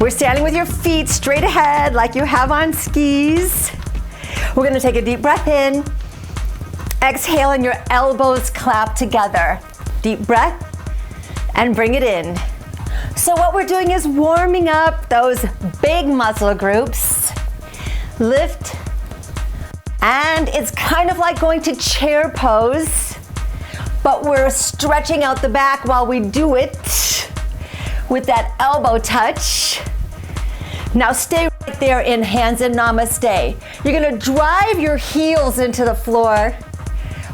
We're standing with your feet straight ahead like you have on skis. We're gonna take a deep breath in. Exhale and your elbows clap together. Deep breath and bring it in. So what we're doing is warming up those big muscle groups. Lift. And it's kind of like going to chair pose, but we're stretching out the back while we do it with that elbow touch. Now stay right there in hands in namaste. You're gonna drive your heels into the floor.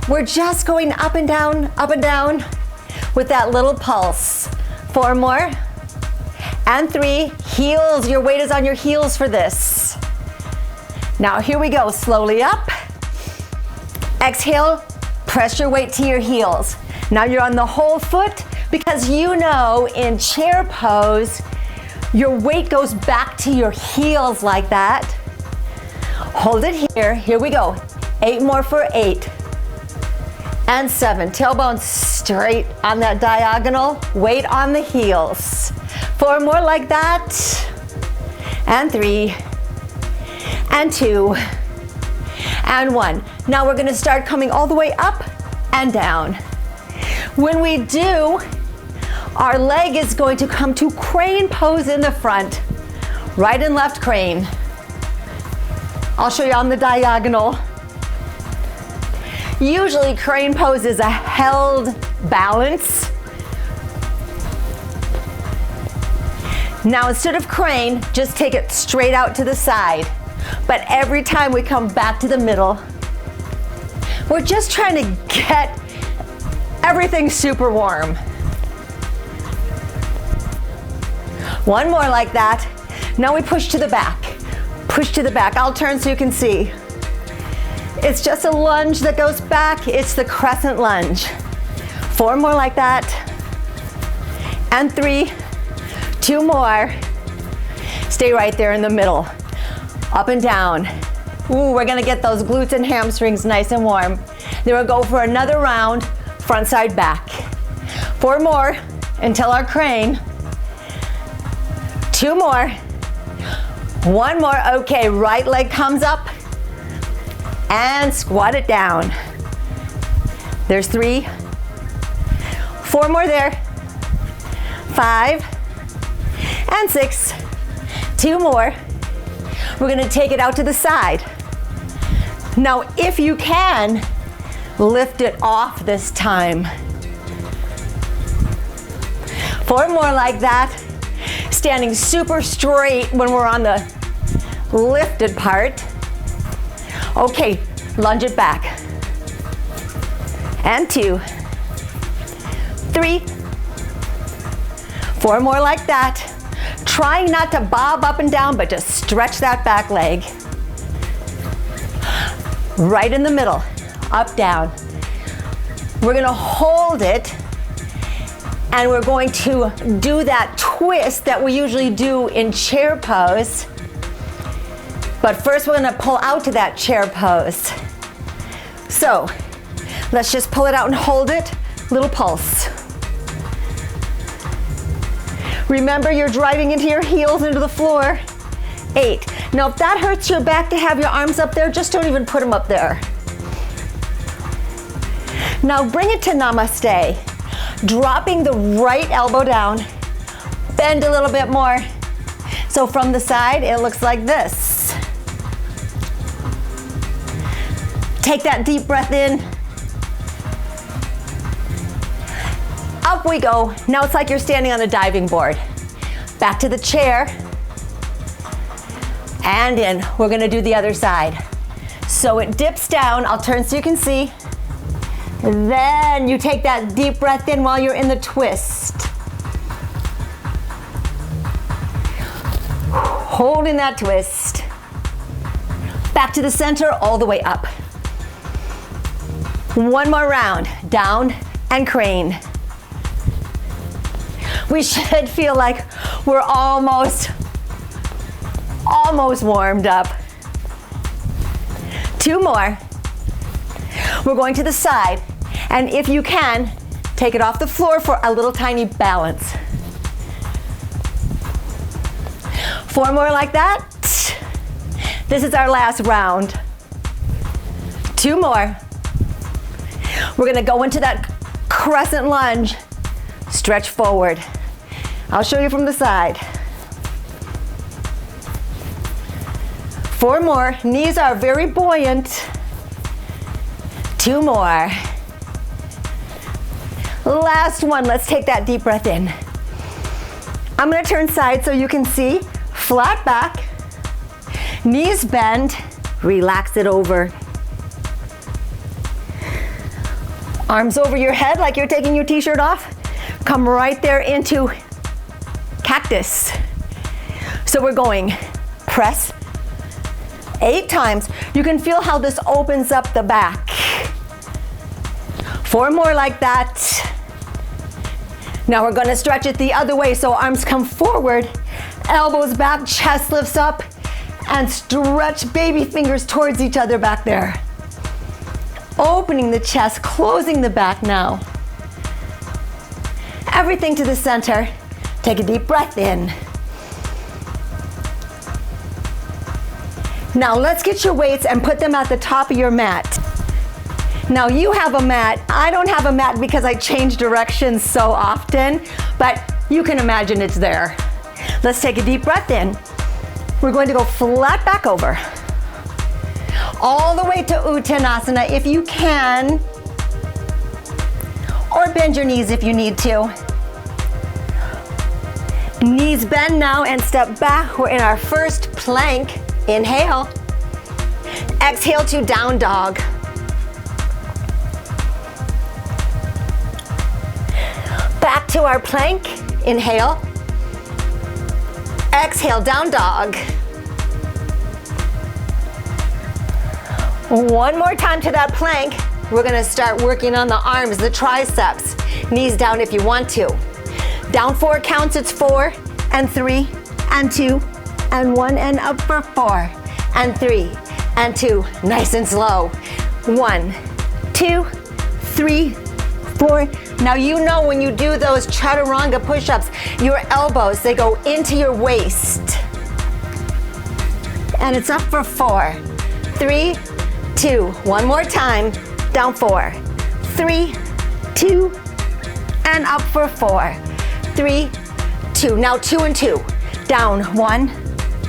We're just going up and down with that little pulse. 4 more. And 3, heels, your weight is on your heels for this. Now here we go, slowly up. Exhale, press your weight to your heels. Now you're on the whole foot because you know in chair pose, your weight goes back to your heels like that. Hold it here. Here we go. 8 more for 8. And 7. Tailbone straight on that diagonal. Weight on the heels. 4 more like that. And 3. And 2. And 1. Now we're going to start coming all the way up and down. When we do, our leg is going to come to crane pose in the front. Right and left crane. I'll show you on the diagonal. Usually crane pose is a held balance. Now instead of crane, just take it straight out to the side. But every time we come back to the middle, we're just trying to get everything super warm. 1 more like that. Now we push to the back. Push to the back. I'll turn so you can see. It's just a lunge that goes back. It's the crescent lunge. 4 more like that. And 3. 2 more. Stay right there in the middle. Up and down. Ooh, we're gonna get those glutes and hamstrings nice and warm. Then we'll go for another round, front side back. 4 more until our crane. 2 more. 1 more. Okay, right leg comes up and squat it down. There's 3. 4 more there. 5 and 6. 2 more. We're gonna take it out to the side. Now, if you can, lift it off this time. 4 more like that. Standing super straight when we're on the lifted part. Okay, lunge it back. And 2. 3. 4 more like that. Trying not to bob up and down, but just stretch that back leg. Right in the middle, up, down. We're gonna hold it, and we're going to do that twist that we usually do in chair pose. But first we're gonna pull out to that chair pose. So, let's just pull it out and hold it. Little pulse. Remember, you're driving into your heels into the floor. 8. Now, if that hurts your back to have your arms up there, just don't even put them up there. Now, bring it to namaste. Dropping the right elbow down. Bend a little bit more. So from the side, it looks like this. Take that deep breath in. Up we go. Now it's like you're standing on a diving board. Back to the chair. And in. We're gonna do the other side. So it dips down. I'll turn so you can see. Then you take that deep breath in while you're in the twist. Holding that twist. Back to the center, all the way up. 1 more round. Down and crane. We should feel like we're almost warmed up. 2 more. We're going to the side, and if you can, take it off the floor for a little tiny balance. 4 more like that. This is our last round. 2 more. We're gonna go into that crescent lunge. Stretch forward. I'll show you from the side. 4 more. Knees are very buoyant. 2 more. Last one. Let's take that deep breath in. I'm gonna turn side so you can see. Flat back. Knees bend. Relax it over. Arms over your head like you're taking your t-shirt off. Come right there into cactus. So we're going press 8 times. You can feel how this opens up the back. 4 more like that. Now we're gonna stretch it the other way, so arms come forward, elbows back, chest lifts up, and stretch baby fingers towards each other back there. Opening the chest, closing the back now. Everything to the center. Take a deep breath in. Now let's get your weights and put them at the top of your mat. Now you have a mat. I don't have a mat because I change directions so often, but you can imagine it's there. Let's take a deep breath in. We're going to go flat back over. All the way to Uttanasana if you can, or bend your knees if you need to. Knees bend now and step back. We're in our first plank. Inhale. Exhale to down dog. Back to our plank. Inhale. Exhale, down dog. One more time to that plank. We're gonna start working on the arms, the triceps. Knees down if you want to. Down 4 counts, it's 4 and 3 and 2 and 1 and up for 4 and 3 and 2. Nice and slow. 1, 2, 3, 4. Now you know when you do those chaturanga push-ups, your elbows, they go into your waist. And it's up for 4, 3, 2. One more time. Down 4, 3, 2, and up for 4, 3, 2. Now 2 and 2. Down 1,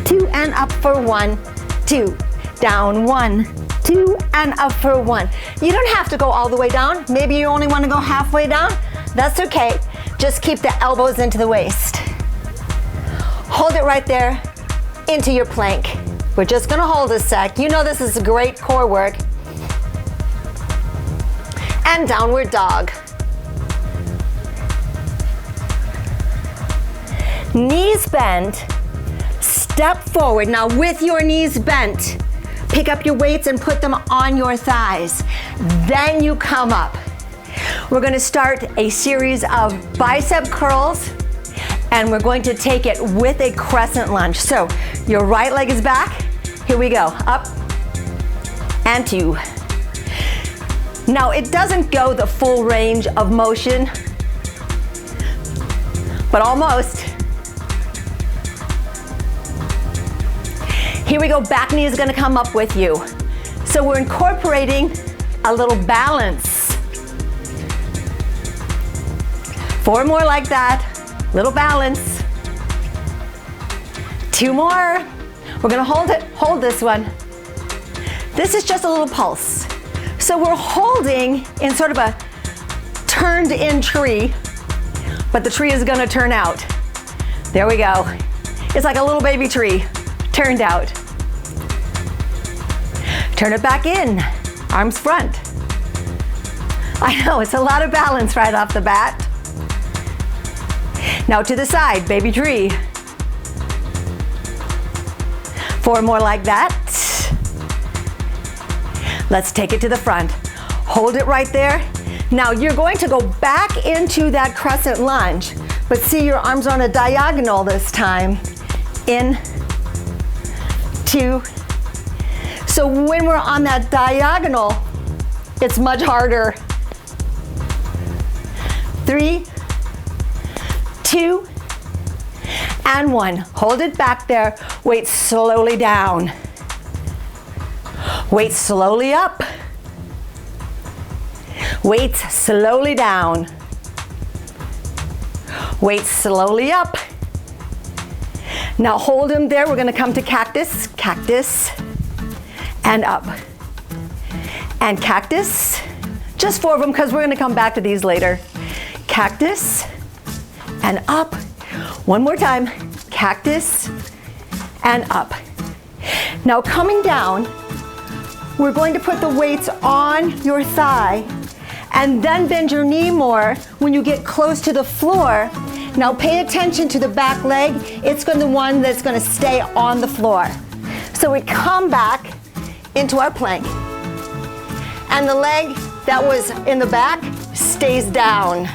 2, and up for 1, 2. Down 1, 2, and up for 1. You don't have to go all the way down. Maybe you only want to go halfway down. That's okay. Just keep the elbows into the waist. Hold it right there into your plank. We're just gonna hold a sec. You know this is great core work. And downward dog. Knees bent. Step forward. Now with your knees bent, pick up your weights and put them on your thighs. Then you come up. We're gonna start a series of bicep curls, and we're going to take it with a crescent lunge. So your right leg is back. Here we go. Up and 2. Now it doesn't go the full range of motion, but almost. Here we go. Back knee is going to come up with you. So we're incorporating a little balance. 4 more like that. Little balance. 2 more. We're gonna hold this one. This is just a little pulse. So we're holding in sort of a turned in tree, but the tree is gonna turn out. There we go. It's like a little baby tree, turned out. Turn it back in, arms front. I know, it's a lot of balance right off the bat. Now to the side, baby tree. 4 more like that. Let's take it to the front. Hold it right there. Now you're going to go back into that crescent lunge, but see your arms are on a diagonal this time. In, 2. So when we're on that diagonal, it's much harder. 3, 2, and 1. Hold it back there. Weight slowly down. Weight slowly up. Weight slowly down. Weight slowly up. Now hold them there. We're going to come to cactus, cactus, and up. And cactus. Just 4 of them because we're going to come back to these later. Cactus and up. One more time. Cactus and up. Now coming down, we're going to put the weights on your thigh and then bend your knee more when you get close to the floor. Now pay attention to the back leg. It's the one that's going to stay on the floor. So we come back into our plank. And the leg that was in the back stays down.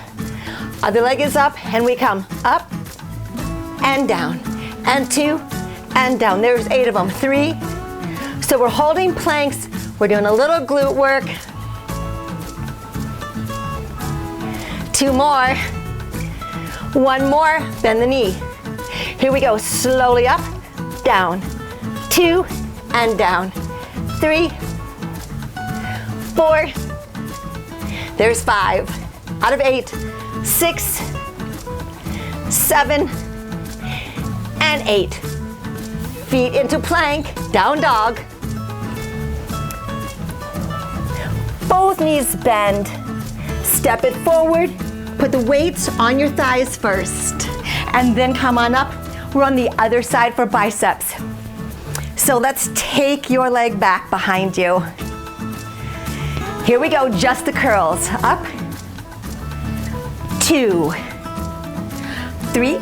Other leg is up and we come up and down. And 2 and down. There's 8 of them. 3. So we're holding planks. We're doing a little glute work. 2 more. 1 more. Bend the knee. Here we go. Slowly up, down. 2 and down. 3. 4. There's 5. Out of 8. 6. 7. And 8. Feet into plank. Down dog. Both knees bend. Step it forward. Put the weights on your thighs first. And then come on up. We're on the other side for biceps. So let's take your leg back behind you. Here we go, just the curls. Up. 2. 3.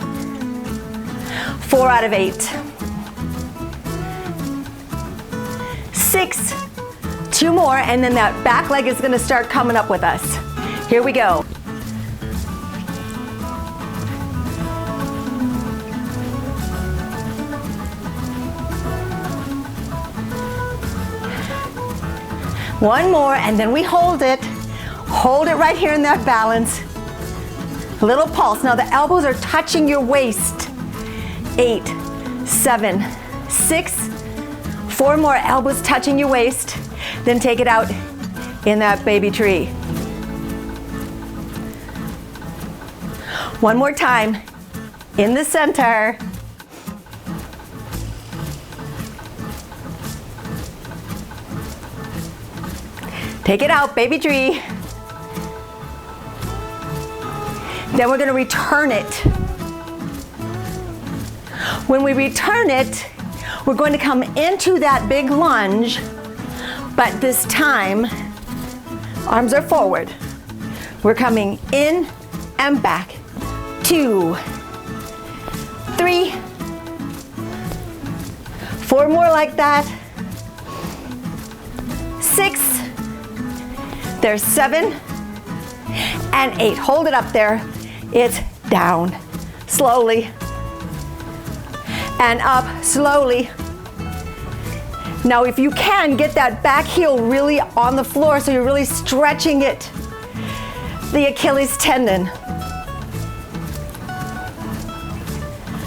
4 out of 8. 6. 2 more, and then that back leg is gonna start coming up with us. Here we go. One more, and then we hold it. Hold it right here in that balance. A little pulse. Now the elbows are touching your waist. 8, 7, 6, 4 more elbows touching your waist. Then take it out in that baby tree. One more time. In the center. Take it out, baby tree. Then we're going to return it. When we return it, we're going to come into that big lunge, but this time, arms are forward. We're coming in and back. 2, 3, 4 more like that. 6, there's 7, and 8. Hold it up there. It's down, slowly, and up, slowly. Now if you can, get that back heel really on the floor so you're really stretching it, the Achilles tendon.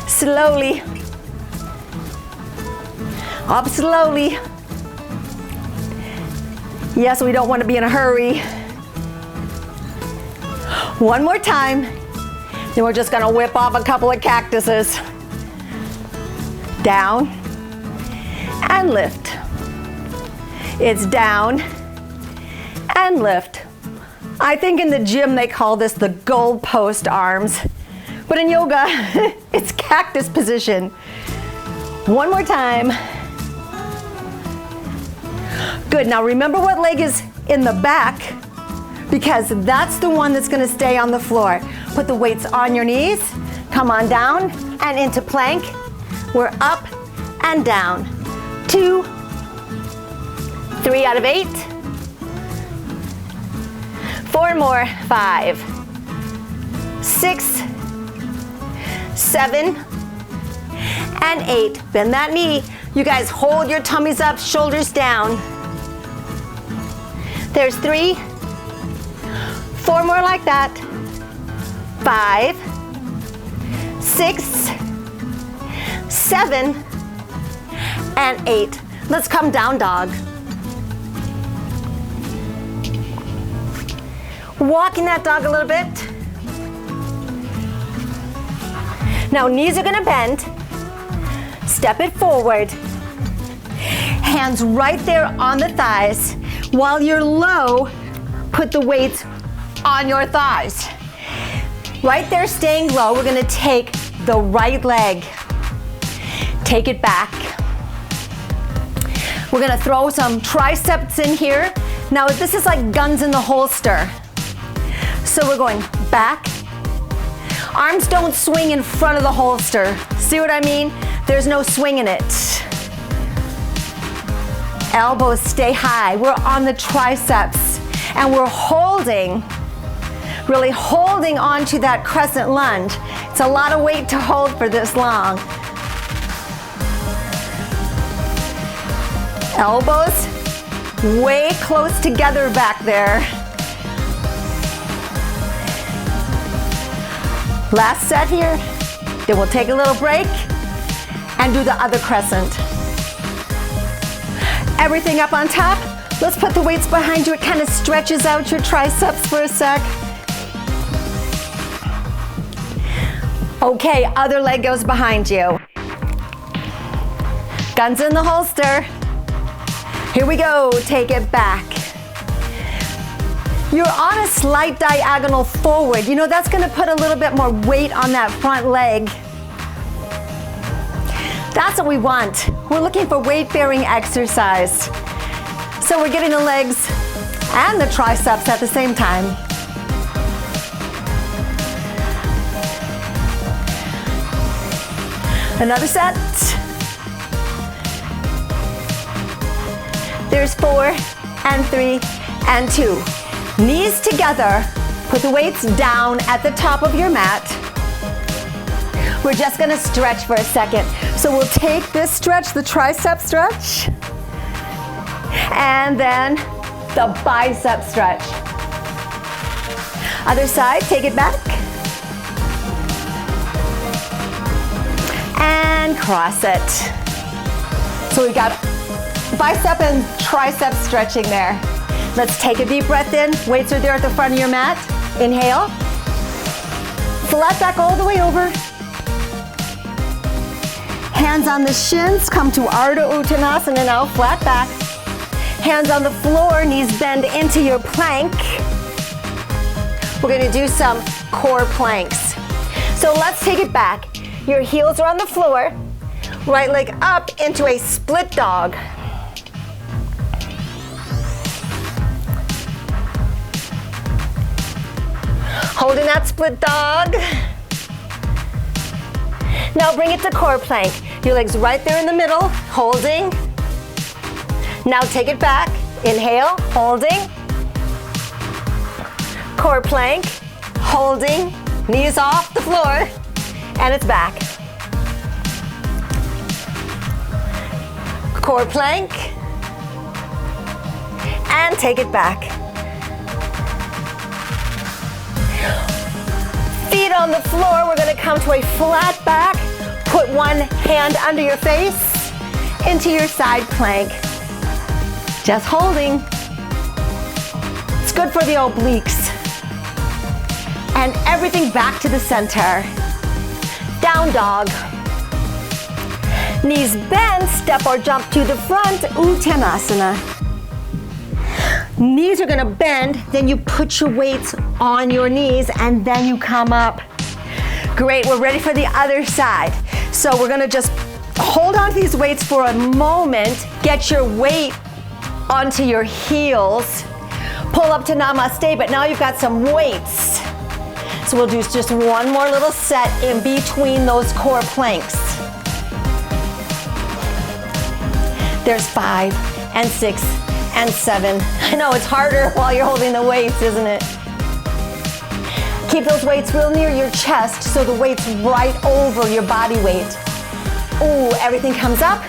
Slowly, up slowly. Yes, we don't want to be in a hurry. One more time, then we're just gonna whip off a couple of cactuses. Down and lift. It's down and lift. I think in the gym they call this the goalpost arms, but in yoga, it's cactus position. One more time. Good, now remember what leg is in the back, because that's the one that's gonna stay on the floor. Put the weights on your knees, come on down and into plank. We're up and down. 2, 3 out of 8. 4 more, 5, 6, 7, and 8. Bend that knee. You guys hold your tummies up, shoulders down. There's 3, 4 more like that. 5, 6, 7, and 8. Let's come down dog. Walking that dog a little bit. Now knees are gonna bend. Step it forward. Hands right there on the thighs. While you're low, put the weights on your thighs. Right there, staying low, we're gonna take the right leg. Take it back. We're gonna throw some triceps in here. Now this is like guns in the holster. So we're going back. Arms don't swing in front of the holster. See what I mean? There's no swing in it. Elbows stay high. We're on the triceps and we're holding, really holding onto that crescent lunge. It's a lot of weight to hold for this long. Elbows way close together back there. Last set here. Then we'll take a little break and do the other crescent. Everything up on top. Let's put the weights behind you. It kind of stretches out your triceps for a sec. Okay, other leg goes behind you. Guns in the holster. Here we go, take it back. You're on a slight diagonal forward. You know, that's gonna put a little bit more weight on that front leg. That's what we want. We're looking for weight-bearing exercise. So we're getting the legs and the triceps at the same time. Another set. There's 4 and 3 and 2. Knees together. Put the weights down at the top of your mat. We're just gonna stretch for a second. So we'll take this stretch, the tricep stretch, and then the bicep stretch. Other side, take it back. And cross it. So we've got bicep and tricep stretching there. Let's take a deep breath in. Weights are there at the front of your mat. Inhale. Flat back all the way over. Hands on the shins, come to Ardha Uttanasana now, flat back. Hands on the floor, knees bend into your plank. We're gonna do some core planks. So let's take it back. Your heels are on the floor, right leg up into a split dog. Holding that split dog. Now bring it to core plank. Your legs right there in the middle, holding. Now take it back. Inhale, holding. Core plank, holding. Knees off the floor, and it's back. Core plank, and take it back. Feet on the floor, we're gonna come to a flat back. Put one hand under your face into your side plank. Just holding. It's good for the obliques. And everything back to the center. Down dog. Knees bend, step or jump to the front, Uttanasana. Knees are gonna bend, then you put your weights on your knees and then you come up. Great, we're ready for the other side. So we're gonna just hold on to these weights for a moment, get your weight onto your heels, pull up to Namaste, but now you've got some weights. So we'll do just one more little set in between those core planks. There's 5 and 6 and 7. I know it's harder while you're holding the weights, isn't it? Keep those weights real near your chest so the weight's right over your body weight. Ooh, everything comes up.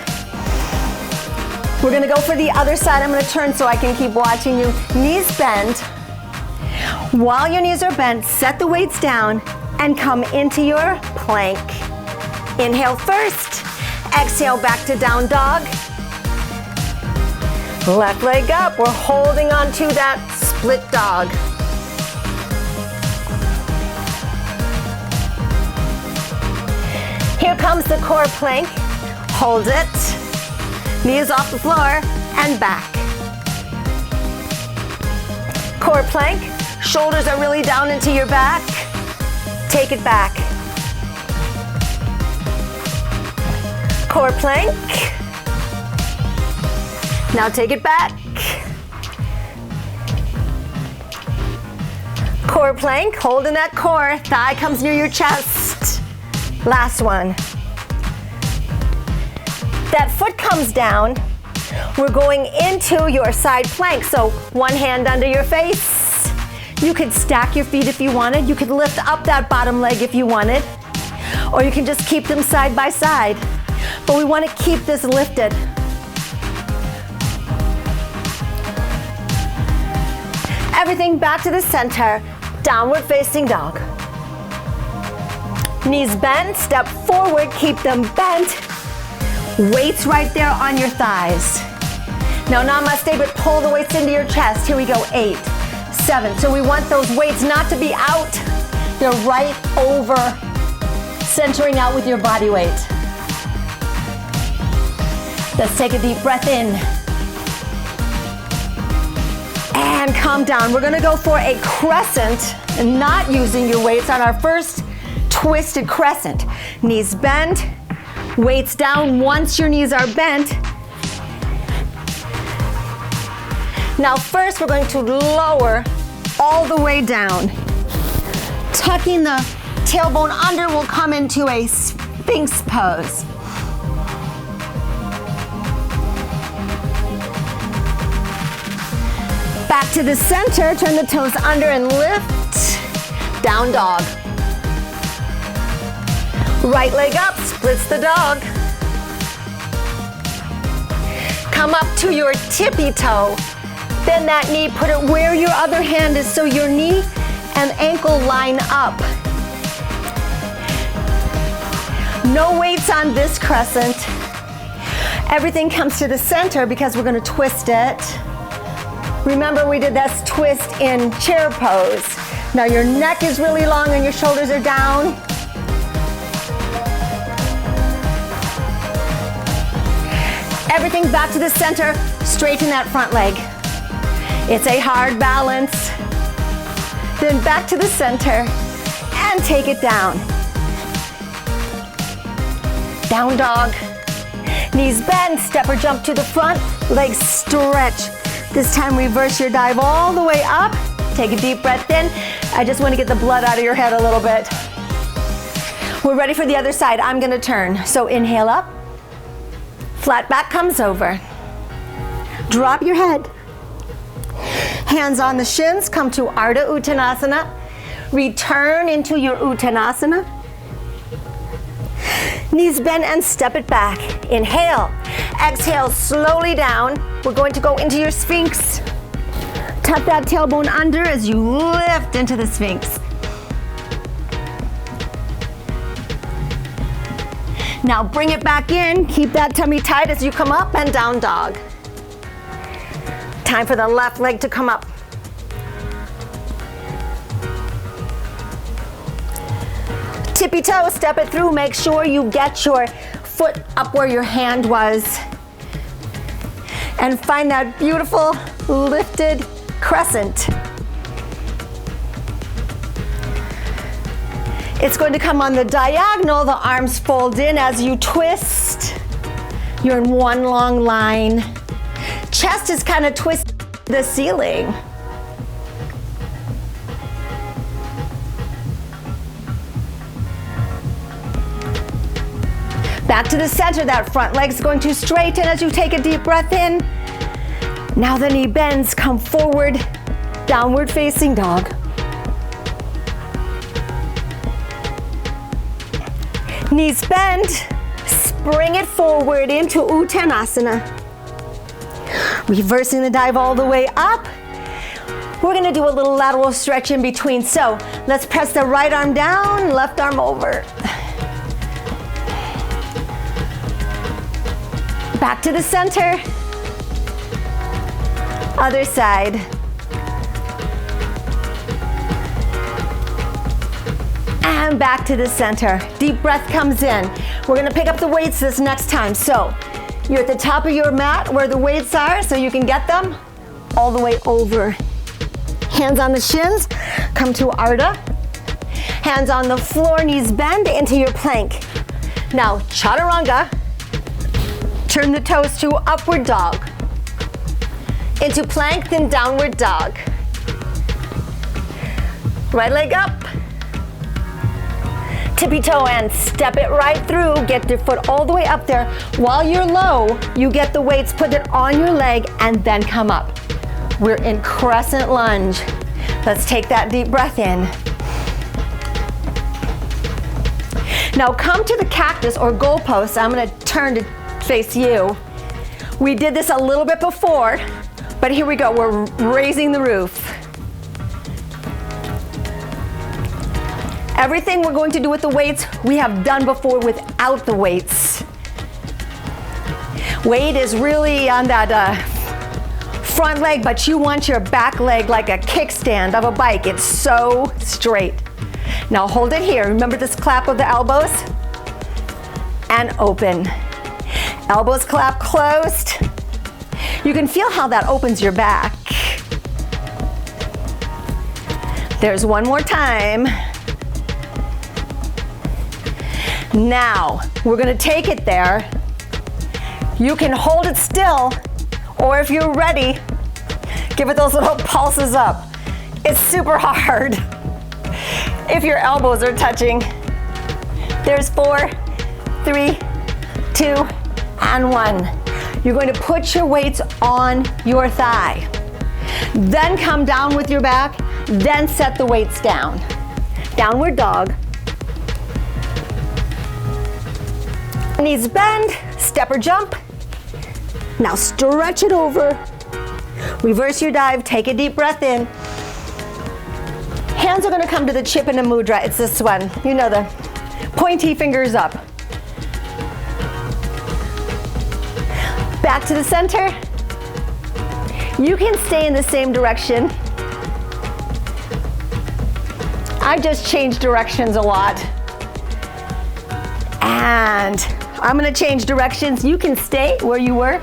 We're gonna go for the other side. I'm gonna turn so I can keep watching you. Knees bend. While your knees are bent, set the weights down and come into your plank. Inhale first, Exhale back to down dog. Left leg up, we're holding on to that split dog. Here comes the core plank. Hold it. Knees off the floor and back. Core plank. Shoulders are really down into your back. Take it back. Core plank. Now take it back. Core plank, holding that core. Thigh comes near your chest. Last one. That foot comes down. We're going into your side plank. So one hand under your face. You could stack your feet if you wanted. You could lift up that bottom leg if you wanted. Or you can just keep them side by side. But we want to keep this lifted. Everything back to the center. Downward facing dog. Knees bent, step forward, keep them bent. Weights right there on your thighs. Now namaste, but pull the weights into your chest. Here we go, 8, 7. So we want those weights not to be out. They're right over, centering out with your body weight. Let's take a deep breath in. And calm down. We're gonna go for a crescent, and not using your weights on our first twisted crescent. Knees bent, weights down once your knees are bent. Now first we're going to lower all the way down. Tucking the tailbone under, we'll come into a Sphinx pose. Back to the center, turn the toes under and lift. Down dog. Right leg up, splits the dog. Come up to your tippy toe. Bend that knee, put it where your other hand is so your knee and ankle line up. No weights on this crescent. Everything comes to the center because we're going to twist it. Remember, we did this twist in chair pose. Now your neck is really long and your shoulders are down. Everything back to the center, straighten that front leg. It's a hard balance. Then back to the center and take it down. Down dog. Knees bend, step or jump to the front, legs stretch. This time reverse your dive all the way up. Take a deep breath in. I just want to get the blood out of your head a little bit. We're ready for the other side. I'm going to turn. So inhale up. Flat back comes over. Drop your head. Hands on the shins. Come to Ardha Uttanasana. Return into your Uttanasana. Knees bend and step it back. Inhale. Exhale slowly down. We're going to go into your Sphinx. Tuck that tailbone under as you lift into the Sphinx. Now bring it back in. Keep that tummy tight as you come up and down dog. Time for the left leg to come up. Tippy toe, step it through. Make sure you get your foot up where your hand was. And find that beautiful lifted crescent. It's going to come on the diagonal. The arms fold in as you twist. You're in one long line. Chest is kind of twisted to the ceiling. Back to the center, that front leg's going to straighten as you take a deep breath in. Now the knee bends, come forward, downward facing dog. Knees bend, spring it forward into Uttanasana. Reversing the dive all the way up. We're gonna do a little lateral stretch in between. So let's press the right arm down, left arm over. Back to the center. Other side. And back to the center. Deep breath comes in. We're gonna pick up the weights this next time. So you're at the top of your mat where the weights are, so you can get them all the way over. Hands on the shins, come to Ardha. Hands on the floor, knees bend into your plank. Now, chaturanga. Turn the toes to upward dog. Into plank, then downward dog. Right leg up. Tippy toe and step it right through. Get your foot all the way up there. While you're low, you get the weights, put it on your leg, and then come up. We're in crescent lunge. Let's take that deep breath in. Now come to the cactus or goalpost. I'm gonna turn to face you. We did this a little bit before, but here we go. We're raising the roof. Everything we're going to do with the weights, we have done before without the weights. Weight is really on that front leg, but you want your back leg like a kickstand of a bike. It's so straight. Now hold it here. Remember this clap of the elbows? And open. Elbows clap closed. You can feel how that opens your back. There's one more time. Now, we're gonna take it there. You can hold it still, or if you're ready, give it those little pulses up. It's super hard if your elbows are touching. There's 4, 3, 2, and 1. You're going to put your weights on your thigh. Then come down with your back, then set the weights down. Downward dog. Knees bend, step or jump. Now stretch it over. Reverse your dive, take a deep breath in. Hands are gonna come to the Chipana Mudra. It's this one. You know, the pointy fingers up. Back to the center. You can stay in the same direction. I just changed directions a lot. And I'm gonna change directions. You can stay where you were.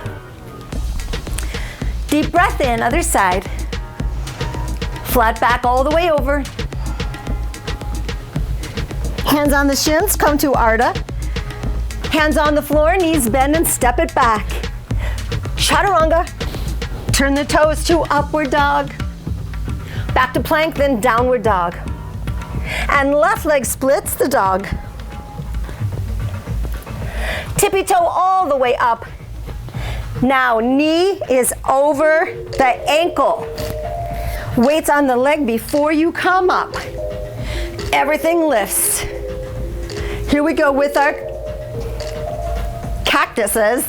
Deep breath in, other side. Flat back all the way over. Hands on the shins, come to Ardha. Hands on the floor, knees bend and step it back. Chaturanga. Turn the toes to upward dog. Back to plank, then downward dog. And left leg splits the dog. Tippy toe all the way up. Now knee is over the ankle. Weights on the leg before you come up. Everything lifts. Here we go with our cactuses.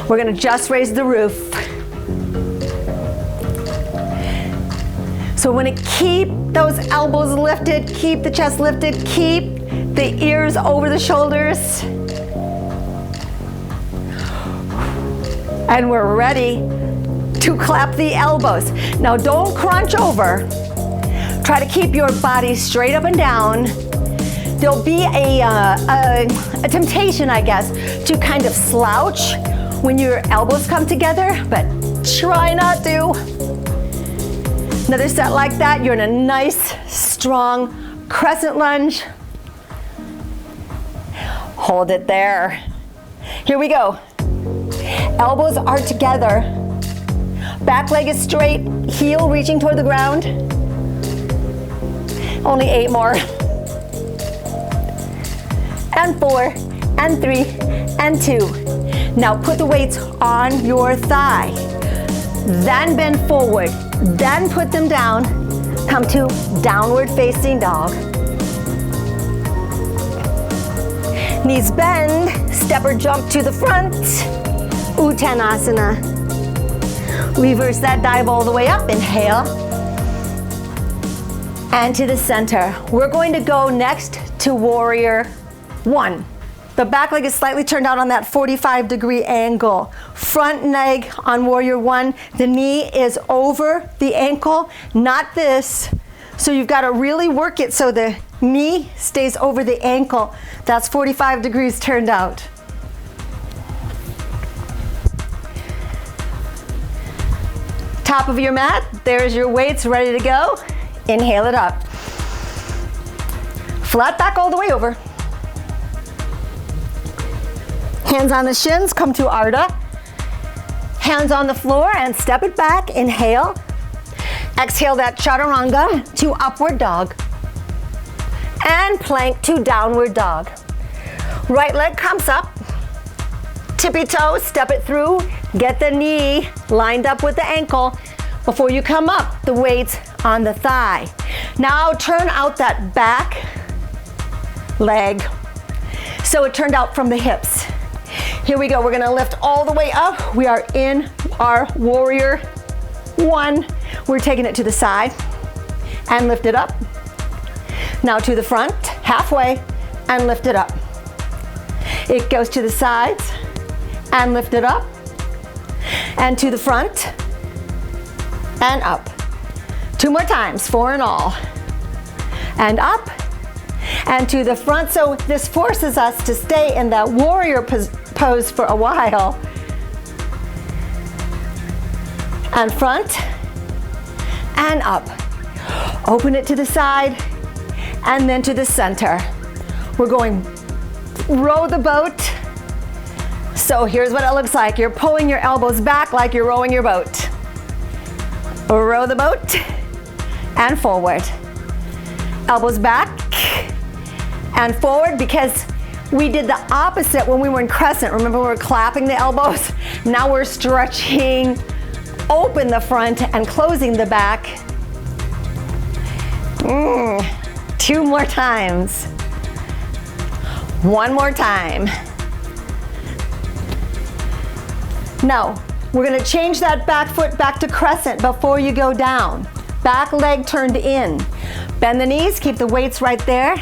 We're gonna just raise the roof. So we're gonna keep those elbows lifted, keep the chest lifted, keep the ears over the shoulders. And we're ready to clap the elbows. Now don't crunch over. Try to keep your body straight up and down. There'll be a temptation, I guess, to kind of slouch when your elbows come together, but try not to. Another set like that, you're in a nice, strong crescent lunge. Hold it there. Here we go. Elbows are together. Back leg is straight, heel reaching toward the ground. Only 8 more. And 4, and 3, and 2. Now put the weights on your thigh. Then bend forward. Then put them down. Come to downward facing dog. Knees bend, step or jump to the front. Uttanasana. Reverse that dive all the way up. Inhale. And to the center. We're going to go next to warrior 1. The back leg is slightly turned out on that 45-degree angle. Front leg on warrior one, the knee is over the ankle, not this. So you've got to really work it so the knee stays over the ankle. That's 45 degrees turned out. Top of your mat, there's your weights ready to go. Inhale it up. Flat back all the way over. Hands on the shins, come to Ardha. Hands on the floor and step it back. Inhale. Exhale that chaturanga to upward dog. And plank to downward dog. Right leg comes up. Tippy toe, step it through. Get the knee lined up with the ankle. Before you come up, the weights on the thigh. Now turn out that back leg so it turned out from the hips. Here we go, we're gonna lift all the way up. We are in our warrior one. We're taking it to the side and lift it up. Now to the front, halfway, and lift it up. It goes to the sides and lift it up. And to the front and up. 2 more times, 4 in all. And up and to the front. So this forces us to stay in that warrior pose for a while. And front and up. Open it to the side and then to the center. We're going row the boat. So here's what it looks like. You're pulling your elbows back like you're rowing your boat. Row the boat and forward. Elbows back and forward, because we did the opposite when we were in crescent. Remember, we were clapping the elbows? Now we're stretching open the front and closing the back. 2 more times. 1 more time. Now, we're gonna change that back foot back to crescent before you go down. Back leg turned in. Bend the knees, keep the weights right there,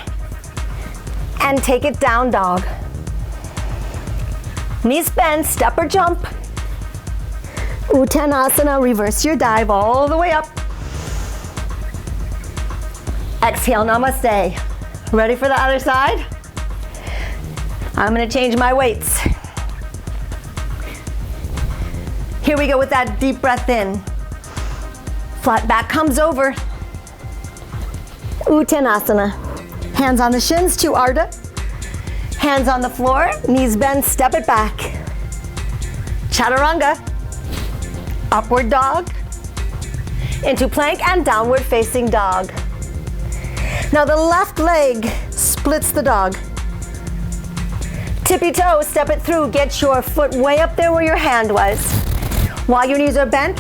and take it down dog. Knees bend, step or jump. Uttanasana, reverse your dive all the way up. Exhale, namaste. Ready for the other side? I'm gonna change my weights. Here we go with that deep breath in. Flat back comes over. Uttanasana. Hands on the shins to Ardha. Hands on the floor, knees bend, step it back. Chaturanga. Upward dog. Into plank and downward facing dog. Now the left leg splits the dog. Tippy toe, step it through. Get your foot way up there where your hand was. While your knees are bent,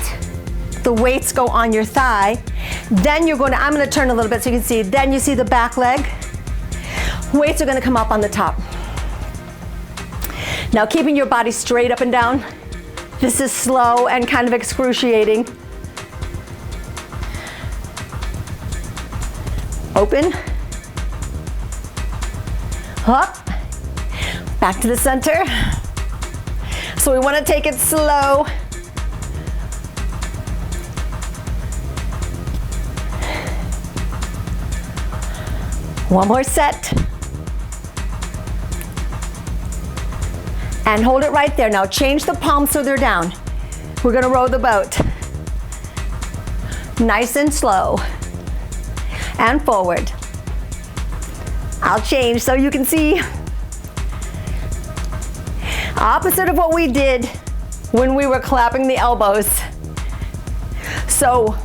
the weights go on your thigh. Then you're going to, I'm going to turn a little bit so you can see. Then you see the back leg. Weights are going to come up on the top. Now keeping your body straight up and down. This is slow and kind of excruciating. Open. Up. Back to the center. So we want to take it slow. One more set. And hold it right there. Now change the palms so they're down. We're gonna row the boat. Nice and slow. And forward. I'll change so you can see. Opposite of what we did when we were clapping the elbows. So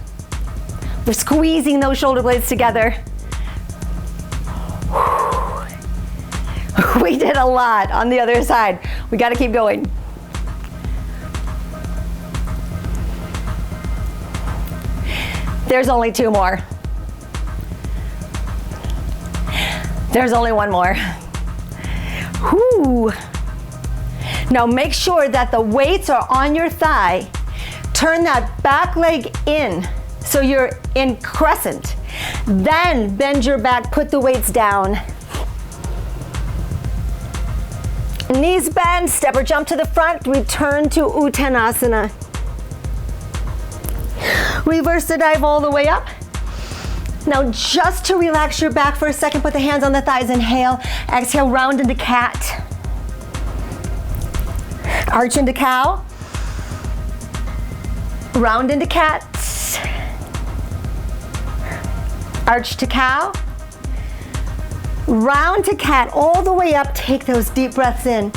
we're squeezing those shoulder blades together. We did a lot on the other side. We got to keep going. There's only 2 more. There's only 1 more. Whoo. Now make sure that the weights are on your thigh. Turn that back leg in so you're in crescent. Then bend your back, put the weights down. Knees bend, step or jump to the front, return to Uttanasana. Reverse the dive all the way up. Now just to relax your back for a second, put the hands on the thighs, inhale, exhale, round into cat. Arch into cow. Round into cat. Arch to cow. Round to cat all the way up, take those deep breaths in.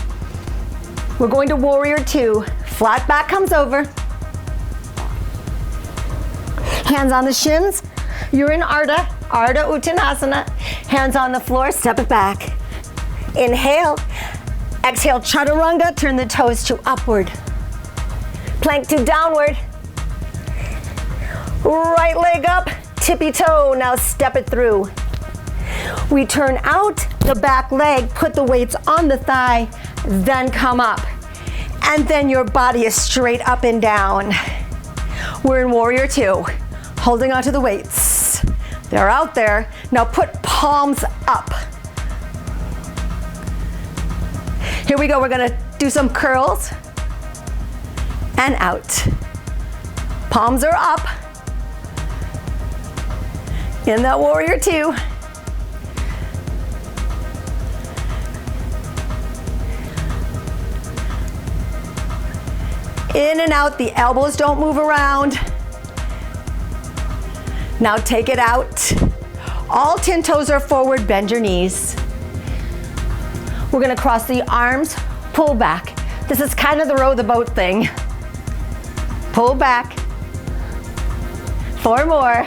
We're going to warrior two. Flat back comes over. Hands on the shins. You're in Ardha Uttanasana. Hands on the floor, step it back. Inhale. Exhale, chaturanga, turn the toes to upward. Plank to downward. Right leg up, tippy toe, now step it through. We turn out the back leg, put the weights on the thigh, then come up. And then your body is straight up and down. We're in warrior two, holding onto the weights. They're out there. Now put palms up. Here we go, we're gonna do some curls and out. Palms are up. In that warrior two. In and out, the elbows don't move around. Now take it out. All 10 toes are forward, bend your knees. We're gonna cross the arms, pull back. This is kind of the row the boat thing. Pull back. 4 more.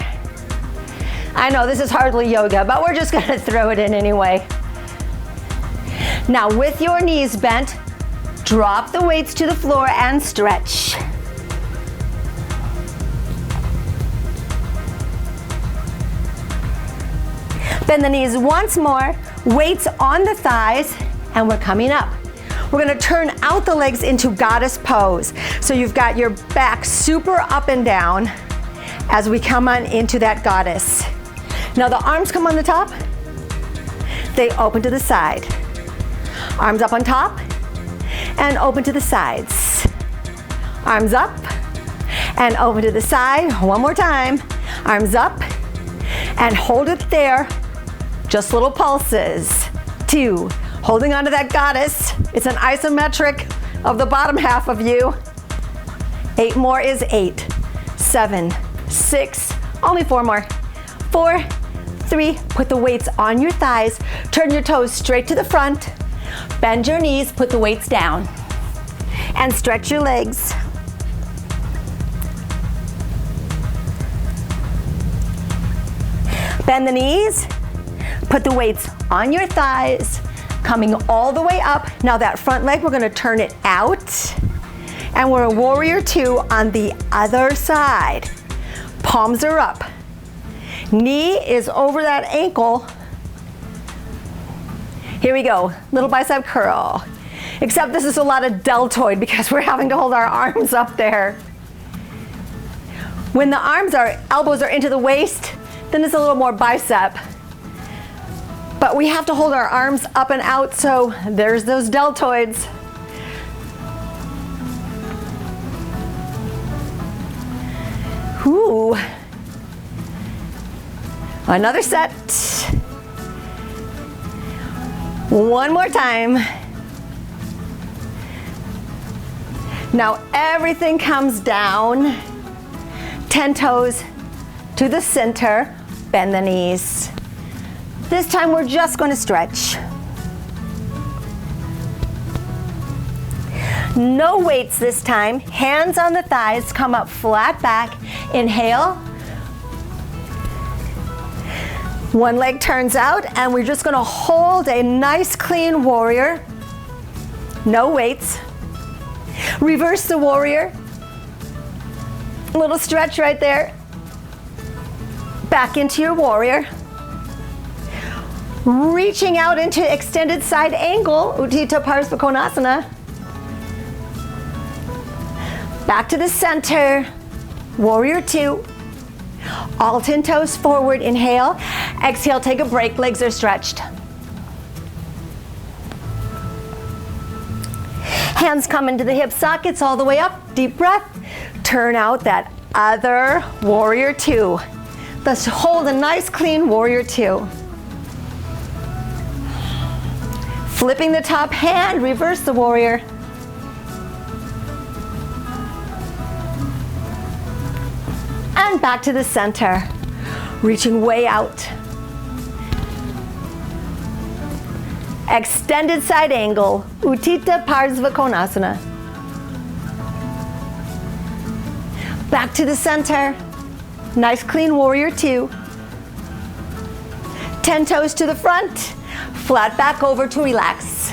I know this is hardly yoga, but we're just gonna throw it in anyway. Now with your knees bent, drop the weights to the floor and stretch. Bend the knees once more, weights on the thighs, and we're coming up. We're gonna turn out the legs into goddess pose. So you've got your back super up and down as we come on into that goddess. Now the arms come on the top, they open to the side. Arms up on top and open to the sides. Arms up and open to the side. One more time. Arms up and hold it there. Just little pulses. 2, holding onto that goddess. It's an isometric of the bottom half of you. 8 more is 8, 7, 6, only 4 more. 4, 3, put the weights on your thighs, turn your toes straight to the front, bend your knees, put the weights down, and stretch your legs. Bend the knees, put the weights on your thighs, coming all the way up. Now that front leg, we're gonna turn it out, and we're a warrior two on the other side. Palms are up. Knee is over that ankle. Here we go, little bicep curl. Except this is a lot of deltoid because we're having to hold our arms up there. When the elbows are into the waist, then it's a little more bicep. But we have to hold our arms up and out, so there's those deltoids. Ooh. Another set. One more time. Now everything comes down. 10 toes to the center. Bend the knees. This time we're just going to stretch. No weights this time. Hands on the thighs, come up flat back. Inhale. One leg turns out, and we're just gonna hold a nice clean warrior. No weights. Reverse the warrior. A little stretch right there. Back into your warrior. Reaching out into extended side angle, Utthita Parsvakonasana. Back to the center, warrior two. All 10 toes forward, inhale. Exhale, take a break, legs are stretched. Hands come into the hip sockets all the way up. Deep breath. Turn out that other warrior two. Let's hold a nice clean warrior two. Flipping the top hand, reverse the warrior. And back to the center. Reaching way out. Extended side angle, Utthita Parsva Konasana. Back to the center. Nice clean warrior two. 10 toes to the front. Flat back over to relax.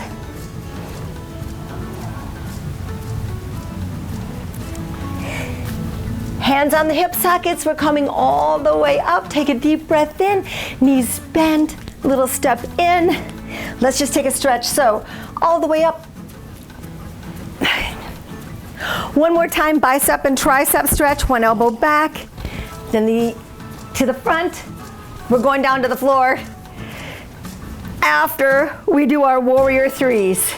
Hands on the hip sockets. We're coming all the way up. Take a deep breath in. Knees bent. Little step in. Let's just take a stretch. So all the way up. One more time, bicep and tricep stretch. One elbow back. Then to the front. We're going down to the floor after we do our warrior threes.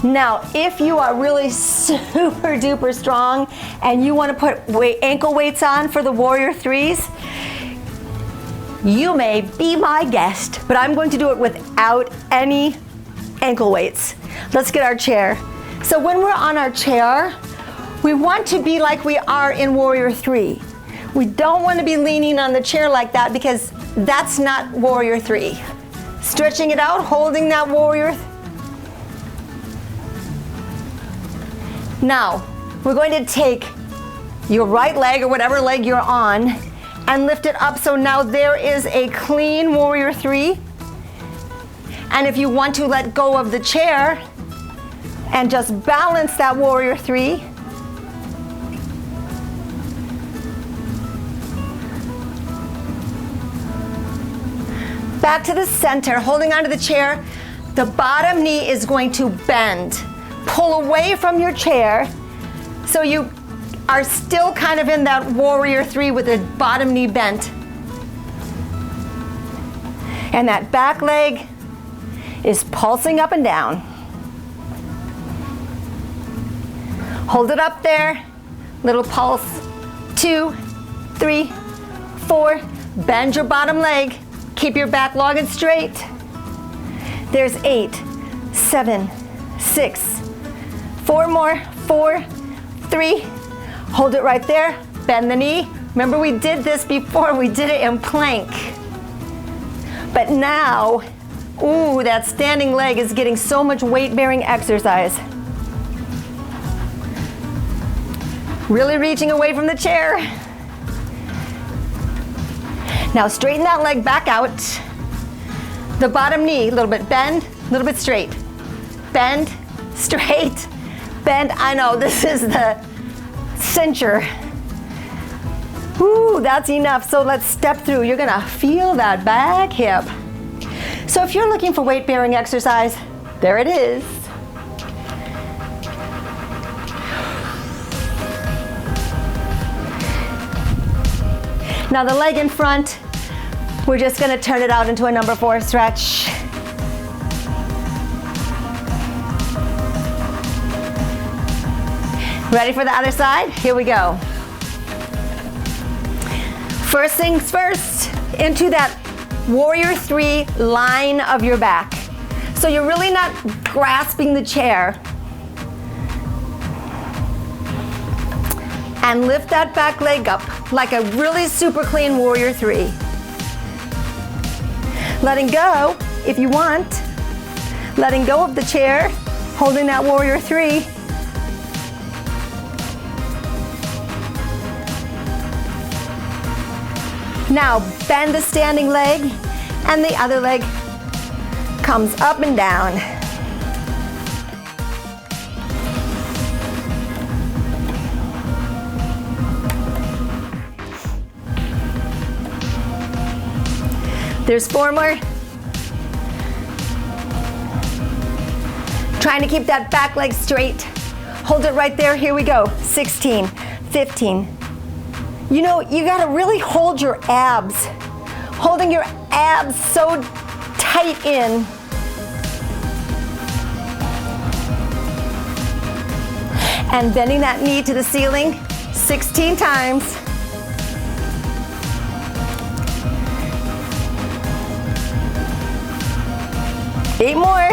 Now, if you are really super duper strong and you want to put ankle weights on for the warrior threes, you may be my guest, but I'm going to do it without any ankle weights. Let's get our chair. So when we're on our chair, we want to be like we are in warrior three. We don't want to be leaning on the chair like that because that's not warrior three. Stretching it out, holding that warrior. Now, we're going to take your right leg or whatever leg you're on and lift it up so now there is a clean warrior three. And if you want to let go of the chair and just balance that warrior three, back to the center, holding onto the chair. The bottom knee is going to bend. Pull away from your chair so you are still kind of in that warrior three with the bottom knee bent. And that back leg is pulsing up and down. Hold it up there. Little pulse. 2, 3, 4. Bend your bottom leg. Keep your back long and straight. There's 8, 7, 6. 4 more. 4, 3. Hold it right there. Bend the knee. Remember we did this before. We did it in plank. But now, ooh, that standing leg is getting so much weight-bearing exercise. Really reaching away from the chair. Now straighten that leg back out. The bottom knee, a little bit bend, a little bit straight. Bend, straight, bend. I know, this is the cincher. Ooh, that's enough. So let's step through. You're gonna feel that back hip. So if you're looking for weight-bearing exercise, there it is. Now the leg in front, we're just gonna turn it out into a number 4 stretch. Ready for the other side? Here we go. First things first, into that warrior three line of your back. So you're really not grasping the chair. And lift that back leg up like a really super clean warrior three. Letting go, if you want. Letting go of the chair, holding that warrior three. Now bend the standing leg and the other leg comes up and down. There's 4 more. Trying to keep that back leg straight. Hold it right there. Here we go. 16, 15. You know, you gotta really hold your abs. Holding your abs so tight in. And bending that knee to the ceiling 16 times. Eight more.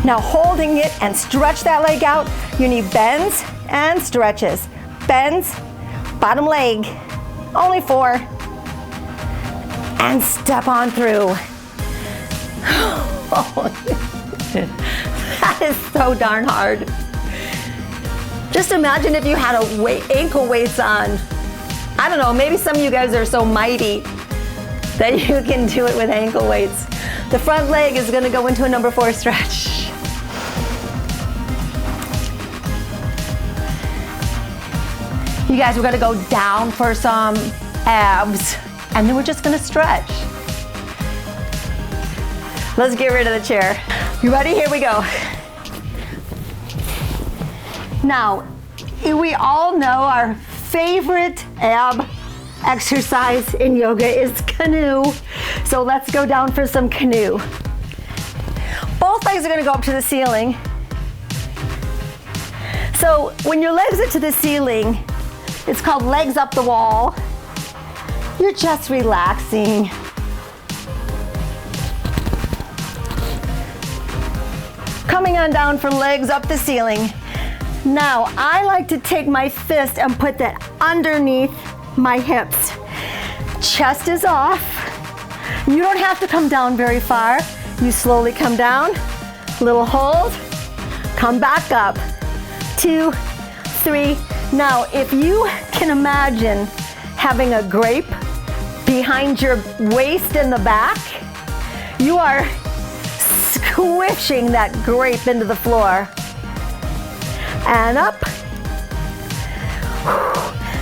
Now holding it and stretch that leg out. Your knee bends and stretches. Bends, bottom leg. Only 4. And step on through. That is so darn hard. Just imagine if you had ankle weights on. I don't know, maybe some of you guys are so mighty that you can do it with ankle weights. The front leg is gonna go into a number 4 stretch. You guys, we're gonna go down for some abs, and then we're just gonna stretch. Let's get rid of the chair. You ready? Here we go. Now, we all know our favorite ab exercise in yoga is canoe. So let's go down for some canoe. Both legs are gonna go up to the ceiling. So when your legs are to the ceiling, it's called legs up the wall. You're just relaxing. Coming on down for legs up the ceiling. Now, I like to take my fist and put that underneath my hips. Chest is off. You don't have to come down very far. You slowly come down, little hold, come back up. 2, 3. Now, if you can imagine having a grape behind your waist in the back, you are squishing that grape into the floor. And up.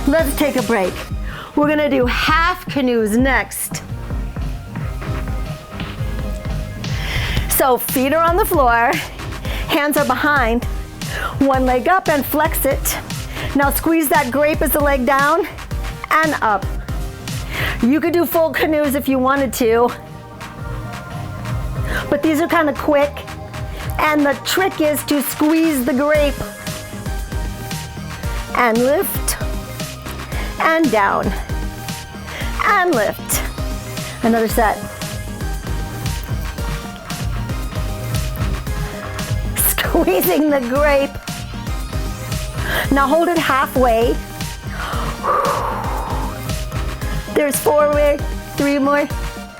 Let's take a break. We're gonna do half canoes next. So feet are on the floor, hands are behind, one leg up and flex it. Now squeeze that grape as the leg down and up. You could do full canoes if you wanted to, but these are kind of quick, and the trick is to squeeze the grape and lift and down and lift. Another set. Squeezing the grape. Now hold it halfway. There's 4 more, 3 more,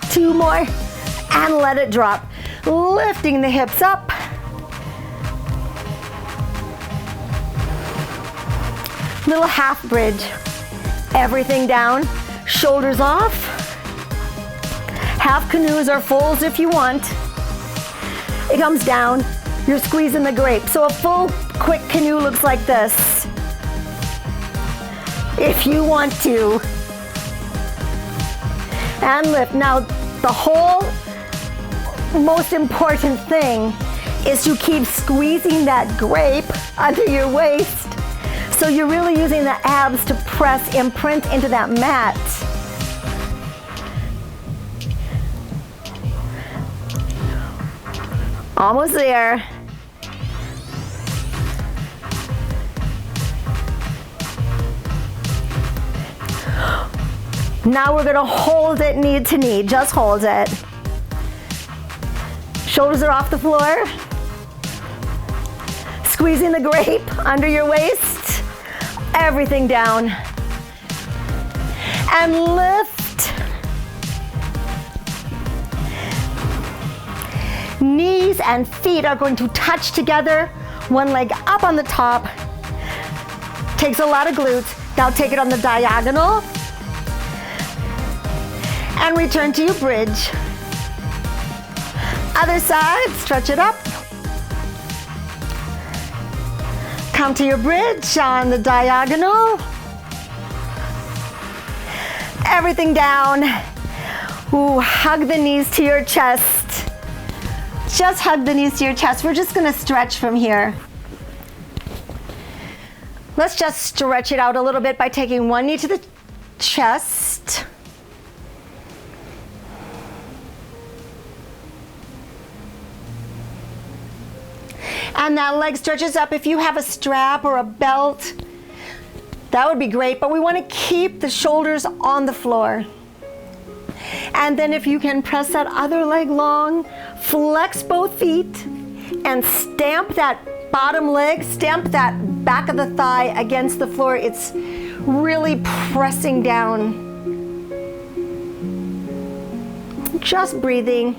2 more, and let it drop. Lifting the hips up. Little half bridge. Everything down, shoulders off. Half canoes or fulls if you want. It comes down, you're squeezing the grape. So a full quick canoe looks like this. If you want to. And lift. Now the whole most important thing is to keep squeezing that grape under your waist. So you're really using the abs to press, imprint into that mat. Almost there. Now we're gonna hold it knee to knee, just hold it. Shoulders are off the floor. Squeezing the grape under your waist. Everything down. And lift. Knees and feet are going to touch together. One leg up on the top. Takes a lot of glutes. Now take it on the diagonal. And return to your bridge. Other side, stretch it up. Come to your bridge on the diagonal. Everything down. Ooh, hug the knees to your chest. Just hug the knees to your chest. We're just gonna stretch from here. Let's just stretch it out a little bit by taking one knee to the chest. And that leg stretches up. If you have a strap or a belt, that would be great, but we want to keep the shoulders on the floor. And then if you can press that other leg long, flex both feet, and stamp that bottom leg, stamp that back of the thigh against the floor. It's really pressing down. Just breathing.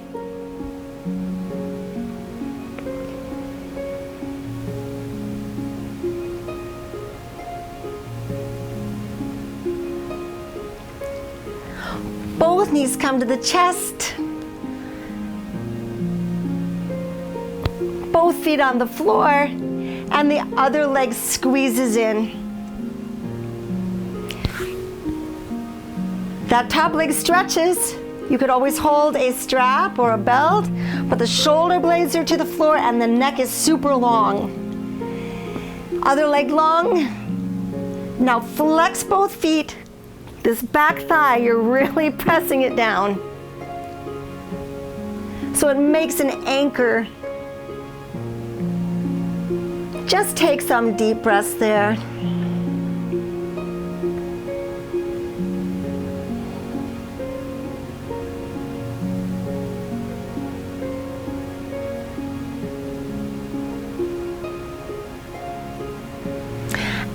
Both knees come to the chest. Both feet on the floor, and the other leg squeezes in. That top leg stretches. You could always hold a strap or a belt, but the shoulder blades are to the floor and the neck is super long. Other leg long. Now flex both feet. This back thigh, you're really pressing it down. So it makes an anchor. Just take some deep breaths there.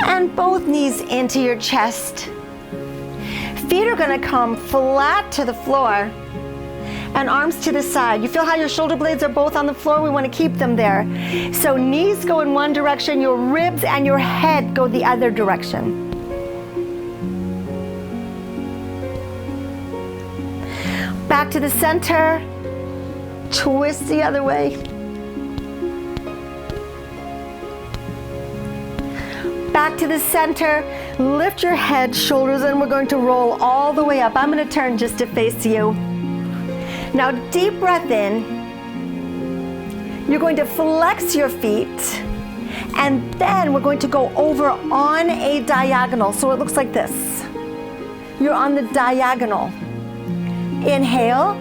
And both knees into your chest. Feet are going to come flat to the floor and arms to the side. You feel how your shoulder blades are both on the floor? We want to keep them there. So knees go in one direction, your ribs and your head go the other direction. Back to the center. Twist the other way. Back to the center. Lift your head, shoulders, and we're going to roll all the way up. I'm going to turn just to face you. Now deep breath in. You're going to flex your feet, and then we're going to go over on a diagonal. So it looks like this. You're on the diagonal. Inhale.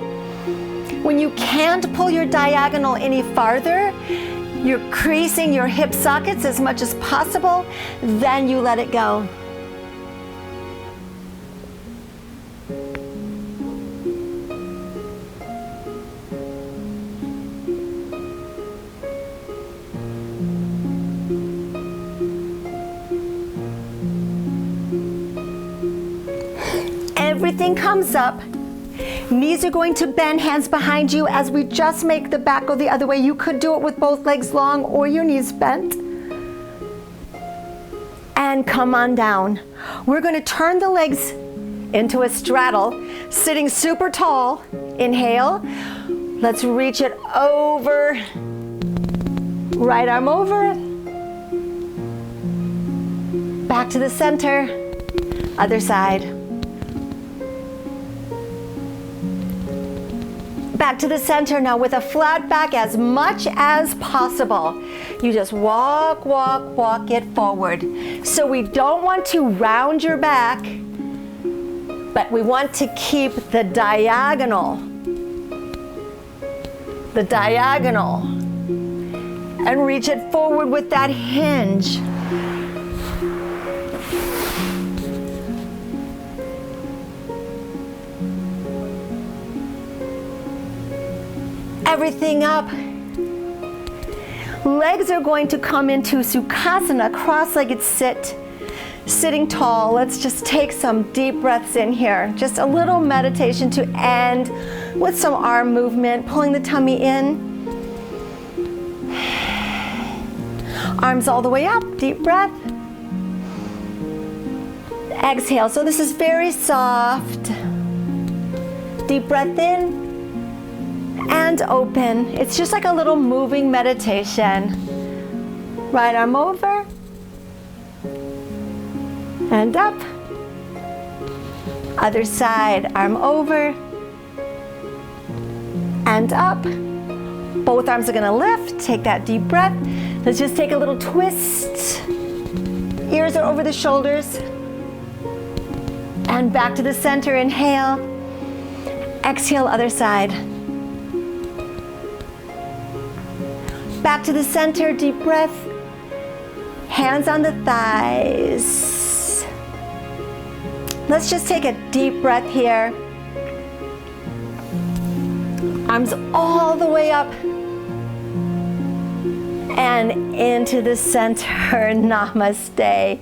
When you can't pull your diagonal any farther, you're creasing your hip sockets as much as possible, then you let it go. Everything comes up. Knees are going to bend, hands behind you as we just make the back go the other way. You could do it with both legs long or your knees bent. And come on down. We're going to turn the legs into a straddle, sitting super tall. Inhale. Let's reach it over. Right arm over. Back to the center. Other side. Back to the center now with a flat back as much as possible. You just walk, walk, walk it forward. So we don't want to round your back, but we want to keep the diagonal. The diagonal. And reach it forward with that hinge. Everything up. Legs are going to come into Sukhasana, cross-legged sit, sitting tall. Let's just take some deep breaths in here. Just a little meditation to end with some arm movement, pulling the tummy in. Arms all the way up, deep breath. Exhale. So this is very soft. Deep breath in. And open. It's just like a little moving meditation. Right arm over. And up. Other side, arm over. And up. Both arms are going to lift. Take that deep breath. Let's just take a little twist. Ears are over the shoulders. And back to the center. Inhale. Exhale, other side. Back to the center, deep breath. Hands on the thighs. Let's just take a deep breath here. Arms all the way up and into the center. Namaste.